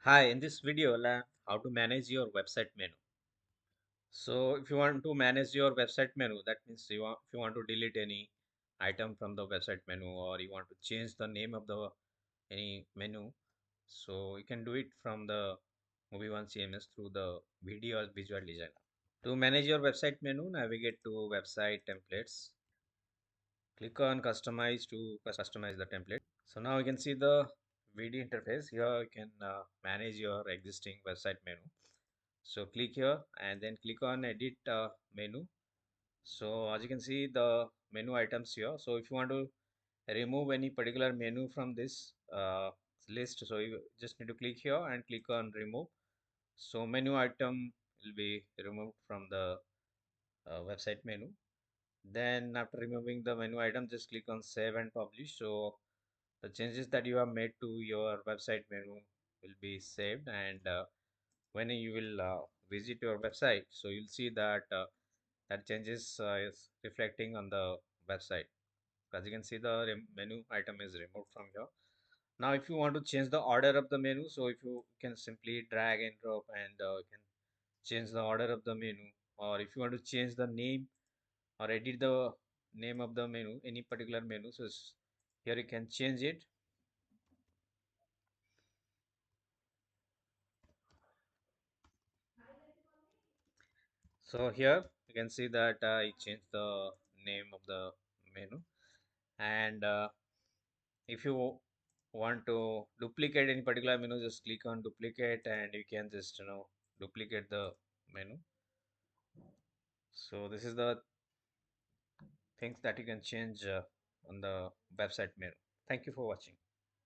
Hi, in this video, learn how to manage your website menu. So, if you want to manage your website menu, that means if you want to delete any item from the website menu, or you want to change the name of the any menu, so you can do it from the Movie One CMS through the video or visual designer. To manage your website menu, navigate to website templates. Click on customize to customize the template. So now you can see the video interface. Here you can manage your existing website menu. So click here and then click on edit menu. So as you can see the menu items here. So if you want to remove any particular menu from this list, so you just need to click here and click on remove. So menu item will be removed from the website menu. Then after removing the menu item, just click on save and publish. So the changes that you have made to your website menu will be saved, and when you will visit your website, so you'll see that that changes is reflecting on the website. As you can see, the menu item is removed from here. Now if you want to change the order of the menu, so if you can simply drag and drop and you can change the order of the menu, or if you want to change the name or edit the name of the menu, any particular menu, so here you can change it. So here you can see that I changed the name of the menu, and if you want to duplicate any particular menu, just click on duplicate and you can just duplicate the menu. So this is the things that you can change on the website menu. Thank you for watching.